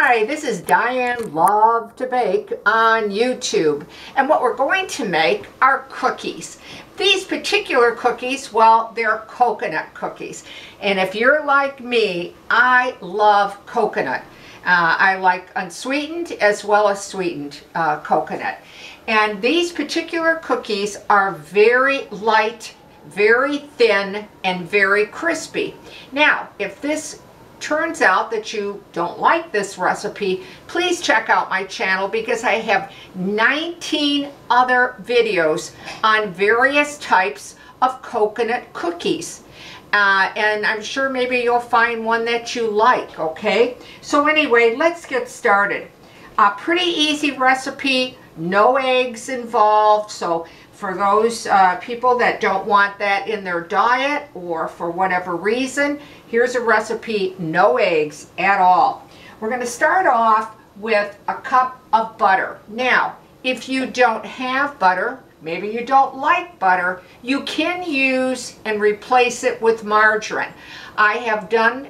Hi, this is Diane Lovetobake on YouTube, and what we're going to make are cookies. These particular cookies, well, they're coconut cookies, and if you're like me, I love coconut. I like unsweetened as well as sweetened coconut, and these particular cookies are very light, very thin, and very crispy. Now, if this turns out that you don't like this recipe, please check out my channel because I have 19 other videos on various types of coconut cookies. And I'm sure maybe you'll find one that you like, okay? So anyway, let's get started. A pretty easy recipe, no eggs involved, so for those people that don't want that in their diet or for whatever reason, here's a recipe, no eggs at all. We're going to start off with a cup of butter. Now, if you don't have butter, maybe you don't like butter, you can use and replace it with margarine. I have done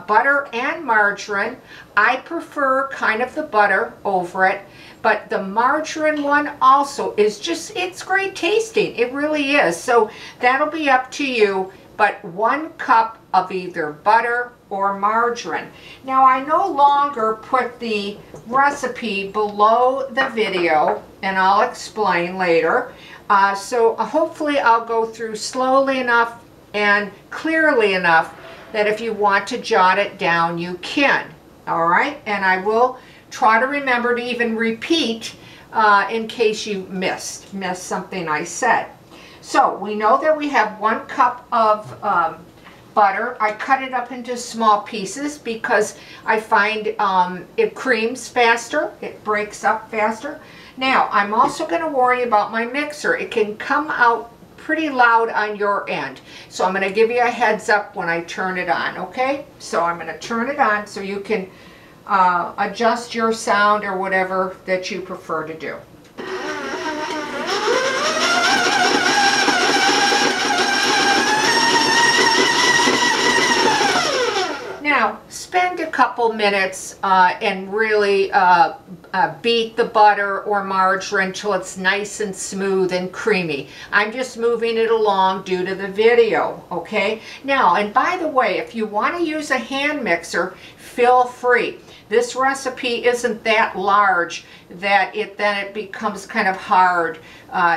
butter and margarine. I prefer kind of the butter over it, but the margarine one also is just, it's great tasting. It really is. So that'll be up to you, but 1 cup of either butter or margarine. Now I no longer put the recipe below the video, and I'll explain later. So hopefully I'll go through slowly enough and clearly enough that if you want to jot it down, you can. All right, and I will try to remember to even repeat in case you missed something I said. So we know that we have 1 cup of butter. I cut it up into small pieces because I find it creams faster, it breaks up faster. Now I'm also going to worry about my mixer. It can come out pretty loud on your end, so I'm going to give you a heads up when I turn it on, okay? So I'm going to turn it on so you can adjust your sound or whatever that you prefer to do. Now, spend a couple minutes and really beat the butter or margarine till it's nice and smooth and creamy. I'm just moving it along due to the video, okay? Now, and by the way, if you want to use a hand mixer, feel free. This recipe isn't that large that then it becomes kind of hard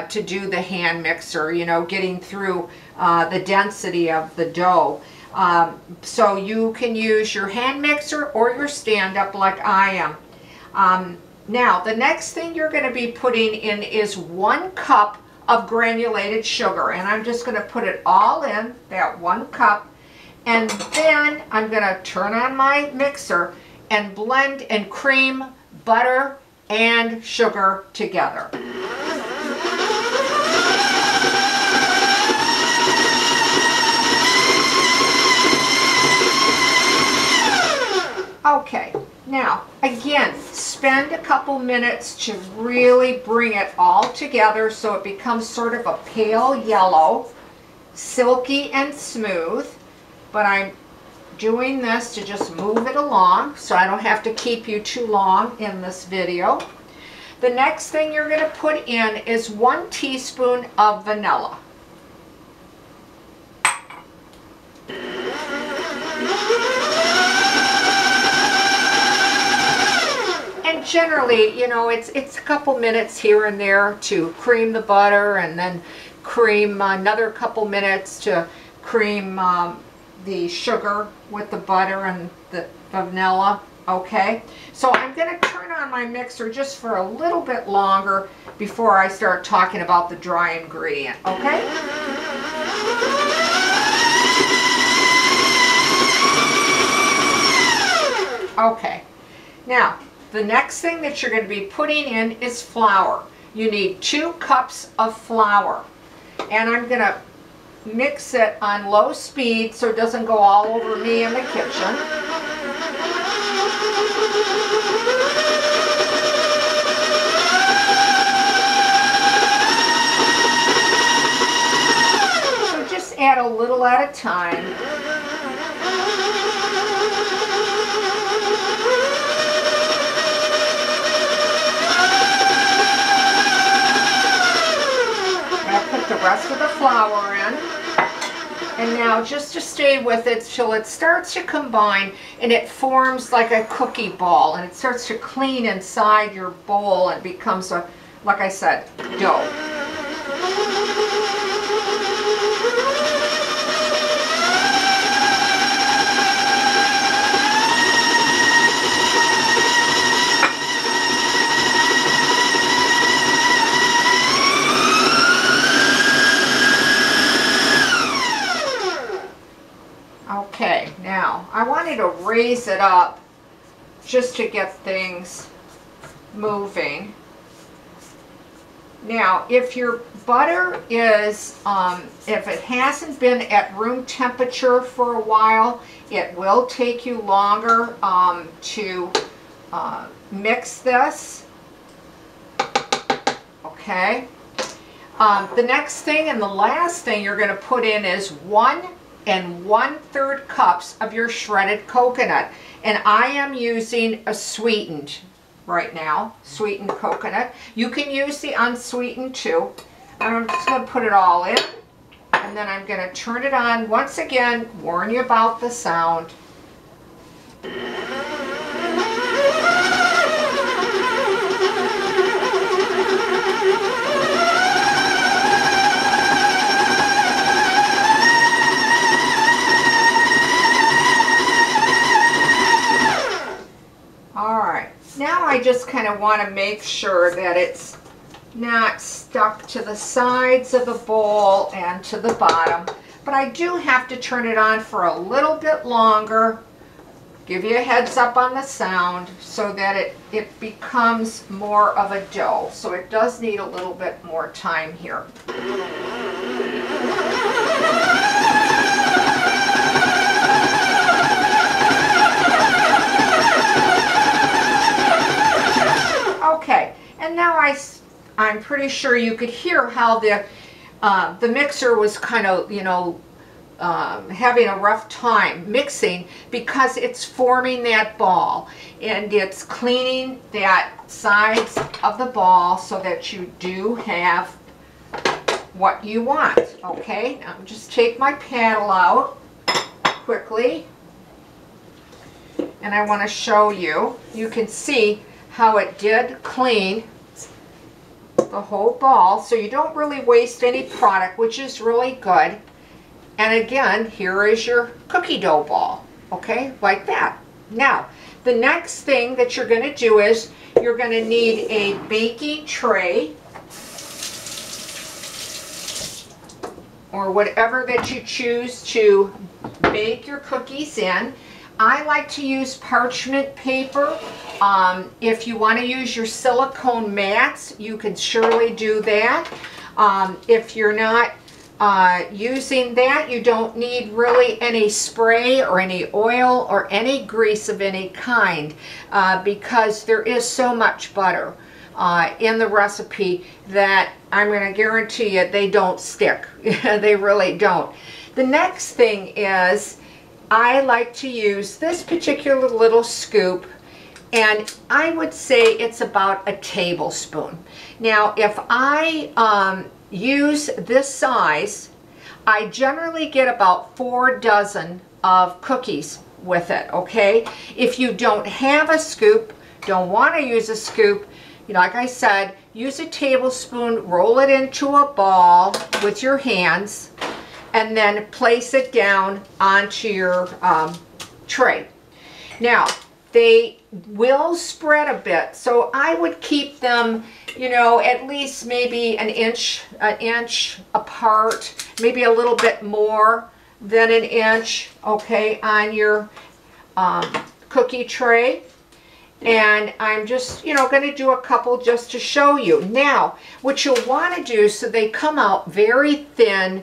to do the hand mixer, you know, getting through the density of the dough. So you can use your hand mixer or your stand-up like I am. Now, the next thing you're going to be putting in is 1 cup of granulated sugar, and I'm just going to put it all in, that 1 cup, and then I'm going to turn on my mixer and blend and cream butter and sugar together. Okay, now again, spend a couple minutes to really bring it all together so it becomes sort of a pale yellow, silky and smooth, but I'm doing this to just move it along so I don't have to keep you too long in this video. The next thing you're going to put in is 1 teaspoon of vanilla. And generally, you know, it's a couple minutes here and there to cream the butter, and then cream another couple minutes to cream the sugar with the butter and the vanilla, okay? So I'm going to turn on my mixer just for a little bit longer before I start talking about the dry ingredient, okay? Okay, now the next thing that you're going to be putting in is flour. You need 2 cups of flour, and I'm going to mix it on low speed so it doesn't go all over me in the kitchen. So just add a little at a time. rest of the flour in. And now just to stay with it till it starts to combine and it forms like a cookie ball and it starts to clean inside your bowl and becomes a, like I said, dough. Okay, now I wanted to raise it up just to get things moving. Now, if your butter is, if it hasn't been at room temperature for a while, it will take you longer to mix this. Okay. The next thing and the last thing you're going to put in is 1 1/3 cups of your shredded coconut. And I am using a sweetened right now, sweetened coconut. You can use the unsweetened too. I'm just going to put it all in. And then I'm going to turn it on. Once again, warn you about the sound. Now I just kind of want to make sure that it's not stuck to the sides of the bowl and to the bottom. But I do have to turn it on for a little bit longer. Give you a heads up on the sound so that it becomes more of a dough. So it does need a little bit more time here. Okay, and now I'm pretty sure you could hear how the mixer was kind of, you know, having a rough time mixing because it's forming that ball and it's cleaning that sides of the ball so that you do have what you want. Okay, now just take my paddle out quickly and I want to show you. You can see how it did clean the whole ball, so you don't really waste any product, which is really good. And again, here is your cookie dough ball, okay, like that. Now, the next thing that you're going to do is you're going to need a baking tray or whatever that you choose to bake your cookies in. I like to use parchment paper. If you want to use your silicone mats, you can surely do that. If you're not using that, you don't need really any spray or any oil or any grease of any kind because there is so much butter in the recipe that I'm going to guarantee you they don't stick. They really don't. The next thing is I like to use this particular little scoop, and I would say it's about a tablespoon. Now, if I use this size, I generally get about 4 dozen of cookies with it, okay? If you don't have a scoop, don't want to use a scoop, you know, like I said, use a tablespoon, roll it into a ball with your hands, and then place it down onto your tray. Now, they will spread a bit, so I would keep them, you know, at least maybe an inch apart, maybe a little bit more than an inch, okay, on your cookie tray. And I'm just, you know, going to do a couple just to show you. Now, what you'll want to do so they come out very thin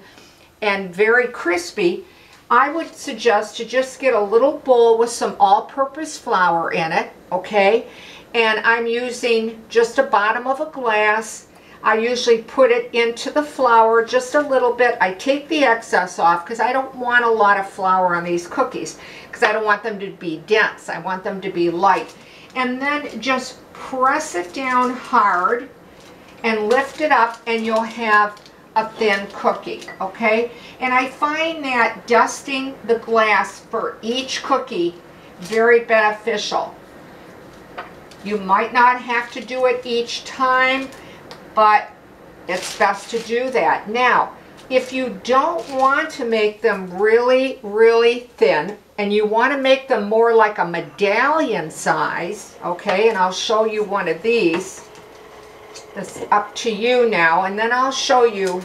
and very crispy, I would suggest to just get a little bowl with some all-purpose flour in it, okay? And I'm using just a bottom of a glass. I usually put it into the flour just a little bit. I take the excess off because I don't want a lot of flour on these cookies because I don't want them to be dense. I want them to be light. And then just press it down hard and lift it up, and you'll have a thin cookie, okay? And I find that dusting the glass for each cookie very beneficial. You might not have to do it each time, but it's best to do that. Now, if you don't want to make them really, really thin, and you want to make them more like a medallion size, okay, and I'll show you one of these. It's up to you now, and then I'll show you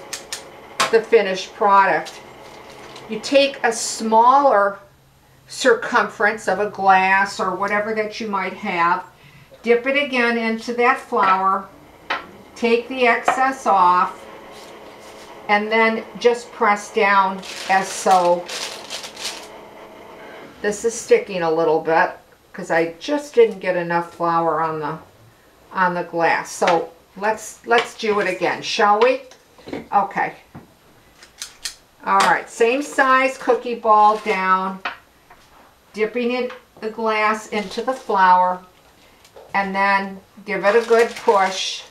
the finished product. You take a smaller circumference of a glass or whatever that you might have, dip it again into that flour, take the excess off, and then just press down as so. This is sticking a little bit because I just didn't get enough flour on the glass. So let's do it again, shall we? Okay. All right, same size cookie ball down, dipping the glass into the flour, and then give it a good push,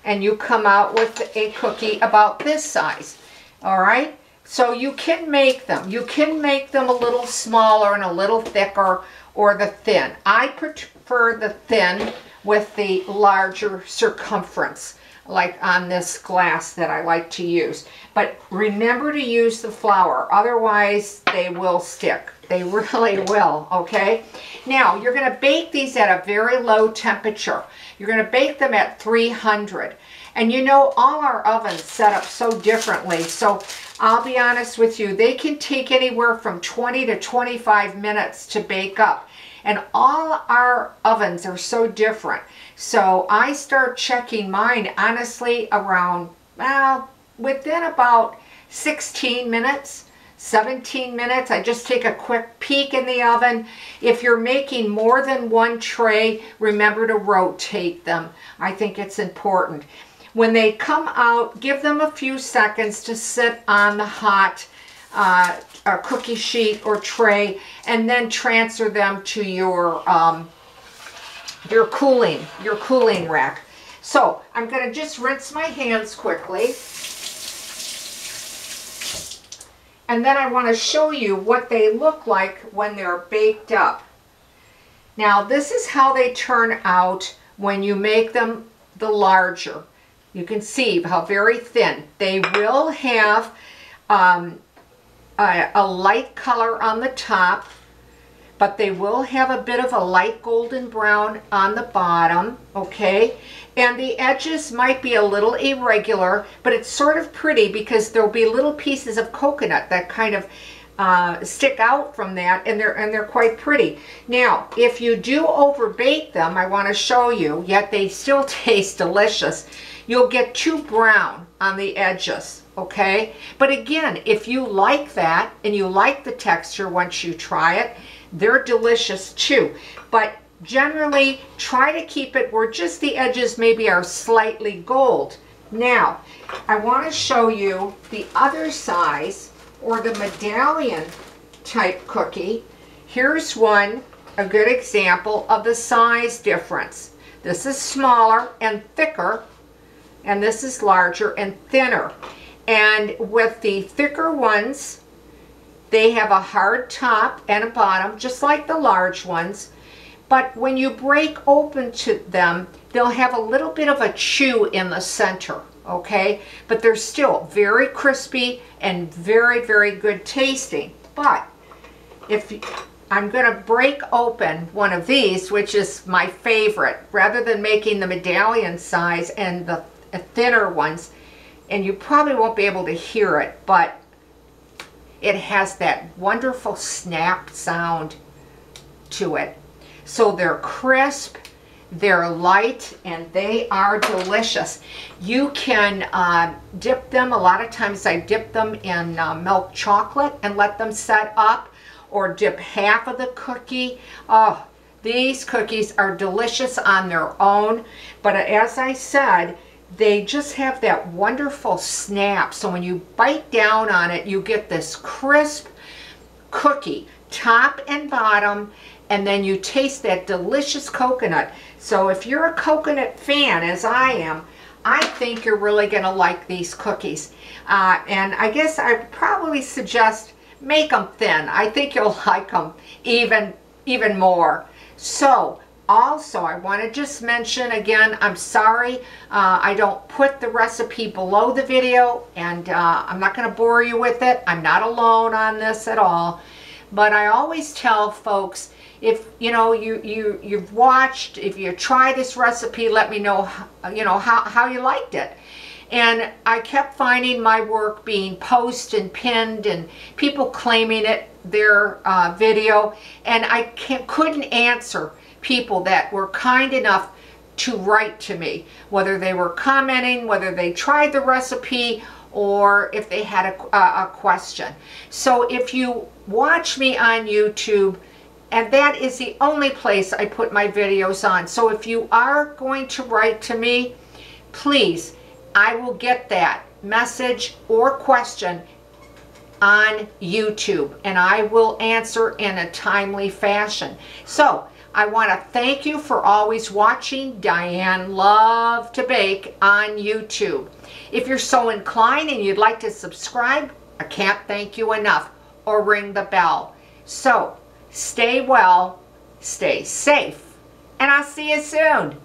and you come out with a cookie about this size. All right? So you can make them. You can make them a little smaller and a little thicker, or the thin. I prefer the thin with the larger circumference, like on this glass that I like to use. But remember to use the flour, otherwise they will stick. They really will, okay? Now, you're going to bake these at a very low temperature. You're going to bake them at 300. And you know, all our ovens set up so differently, so I'll be honest with you, they can take anywhere from 20 to 25 minutes to bake up. And all our ovens are so different. So I start checking mine, honestly, around, well, within about 16 minutes, 17 minutes. I just take a quick peek in the oven. If you're making more than one tray, remember to rotate them. I think it's important. When they come out, give them a few seconds to sit on the hot cookie sheet or tray, and then transfer them to your cooling rack. So I'm going to just rinse my hands quickly, and then I want to show you what they look like when they're baked up. Now this is how they turn out when you make them the larger. You can see how very thin. They will have a light color on the top, but they will have a bit of a light golden brown on the bottom, okay? And the edges might be a little irregular, but it's sort of pretty because there'll be little pieces of coconut that kind of stick out from that, and they're quite pretty. Now, if you do over bake them, I want to show you, yet they still taste delicious. You'll get too brown on the edges, okay? But again, if you like that and you like the texture once you try it, they're delicious too. But generally, try to keep it where just the edges maybe are slightly gold. Now, I want to show you the other size, or the medallion type cookie. Here's one, a good example of the size difference. This is smaller and thicker, and this is larger and thinner. And with the thicker ones, they have a hard top and a bottom, just like the large ones. But when you break open to them, they'll have a little bit of a chew in the center, okay? But they're still very crispy and very, very good tasting. But if I'm going to break open one of these, which is my favorite, rather than making the medallion size and the thinner ones, and you probably won't be able to hear it, but it has that wonderful snap sound to it. So they're crisp, they're light, and they are delicious. You can dip them, a lot of times I dip them in milk chocolate and let them set up, or dip half of the cookie. Oh, these cookies are delicious on their own, but as I said, they just have that wonderful snap. So when you bite down on it, you get this crisp cookie, top and bottom, and then you taste that delicious coconut. So if you're a coconut fan, as I am, I think you're really going to like these cookies. And I guess I probably suggest make them thin. I think you'll like them even more. So also, I want to just mention again, I'm sorry I don't put the recipe below the video, and I'm not going to bore you with it. I'm not alone on this at all. But I always tell folks, if you've watched, if you try this recipe, let me know how you liked it. And I kept finding my work being posted and pinned, and people claiming it their video, and I couldn't answer people that were kind enough to write to me, whether they were commenting, whether they tried the recipe, or if they had a question. So if you watch me on YouTube, and that is the only place I put my videos on, so if you are going to write to me, please, I will get that message or question on YouTube, and I will answer in a timely fashion. So I want to thank you for always watching Diane Lovetobake on YouTube. If you're so inclined and you'd like to subscribe, I can't thank you enough, or ring the bell. So stay well, stay safe, and I'll see you soon.